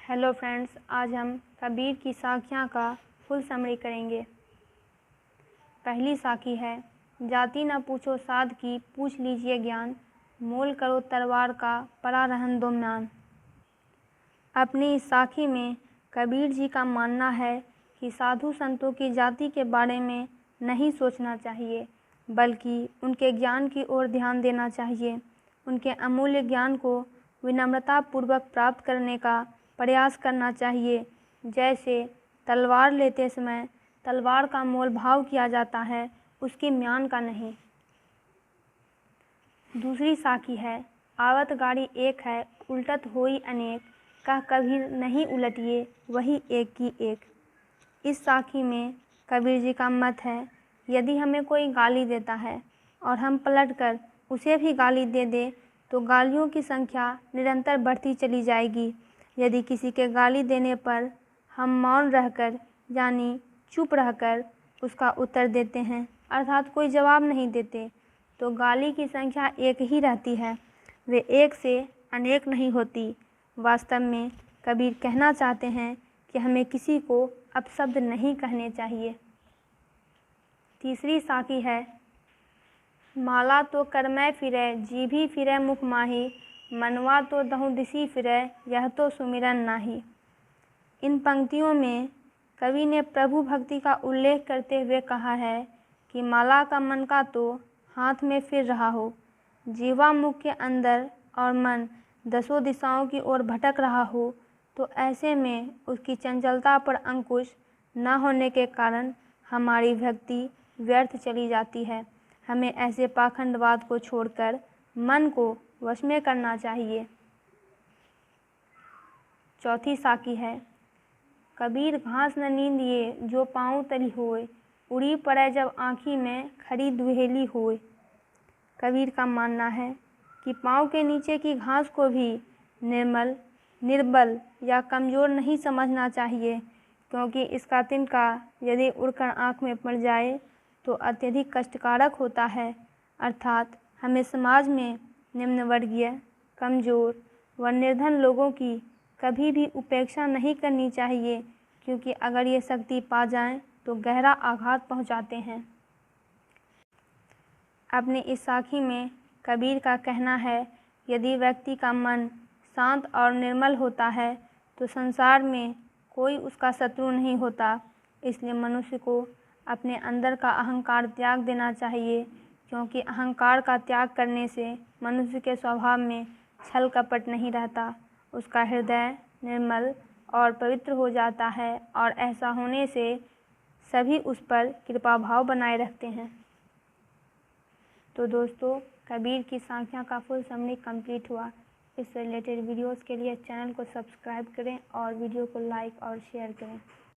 Hello friends, आज हम कबीर की साखियाँ का फुल समरी करेंगे। पहली साखी है, जाति न पूछो साध की, पूछ लीजिए ज्ञान, मोल करो तलवार का, पड़ा रहन दो म्यान। अपनी इस साखी में कबीर जी का मानना है कि साधु संतों की जाति के बारे में नहीं सोचना चाहिए, बल्कि उनके ज्ञान की ओर ध्यान देना चाहिए। उनके अमूल्य ज्ञान को विनम्रतापूर्वक प्राप्त करने का प्रयास करना चाहिए। जैसे तलवार लेते समय तलवार का मोल भाव किया जाता है, उसकी म्यान का नहीं। दूसरी साखी है, आवत गाड़ी एक है, उल्टत होई अनेक, कह कबीर नहीं उलटिए, वही एक की एक। इस साखी में कबीर जी का मत है, यदि हमें कोई गाली देता है और हम पलटकर उसे भी गाली दे दें तो गालियों की संख्या निरंतर बढ़ती चली जाएगी। यदि किसी के गाली देने पर हम मौन रहकर यानी चुप रहकर उसका उत्तर देते हैं, अर्थात कोई जवाब नहीं देते, तो गाली की संख्या एक ही रहती है, वे एक से अनेक नहीं होती। वास्तव में कबीर कहना चाहते हैं कि हमें किसी को अपशब्द नहीं कहने चाहिए। तीसरी साखी है, माला तो करमै फिरै, जीभी फिरै मुख माही, मनवा तो दहु दिसी फिरै, यह तो सुमिरन नाही। इन पंक्तियों में कवि ने प्रभु भक्ति का उल्लेख करते हुए कहा है कि माला का मन का तो हाथ में फिर रहा हो, जीवा मुख के अंदर और मन दसों दिशाओं की ओर भटक रहा हो, तो ऐसे में उसकी चंचलता पर अंकुश न होने के कारण हमारी भक्ति व्यर्थ चली जाती है। हमें ऐसे पाखंडवाद को छोड़कर मन को वश में करना चाहिए। चौथी साखी है, कबीर घास न नींदिए, जो पाँव तली होए, उड़ी पड़े जब आँखी में, खड़ी दुहेली होए। कबीर का मानना है कि पाँव के नीचे की घास को भी निर्मल, निर्बल या कमज़ोर नहीं समझना चाहिए, क्योंकि इसका तिनका यदि उड़कर आँख में पड़ जाए तो अत्यधिक कष्टकारक होता है। अर्थात हमें समाज में निम्न वर्गीय, कमज़ोर व निर्धन लोगों की कभी भी उपेक्षा नहीं करनी चाहिए, क्योंकि अगर ये शक्ति पा जाएं तो गहरा आघात पहुंचाते हैं। अपनी इस साखी में कबीर का कहना है, यदि व्यक्ति का मन शांत और निर्मल होता है तो संसार में कोई उसका शत्रु नहीं होता। इसलिए मनुष्य को अपने अंदर का अहंकार त्याग देना चाहिए, क्योंकि अहंकार का त्याग करने से मनुष्य के स्वभाव में छल कपट नहीं रहता, उसका हृदय निर्मल और पवित्र हो जाता है और ऐसा होने से सभी उस पर कृपा भाव बनाए रखते हैं। तो दोस्तों, कबीर की साखियाँ का फुल समरी कंप्लीट हुआ। इससे रिलेटेड वीडियोस के लिए चैनल को सब्सक्राइब करें और वीडियो को लाइक और शेयर करें।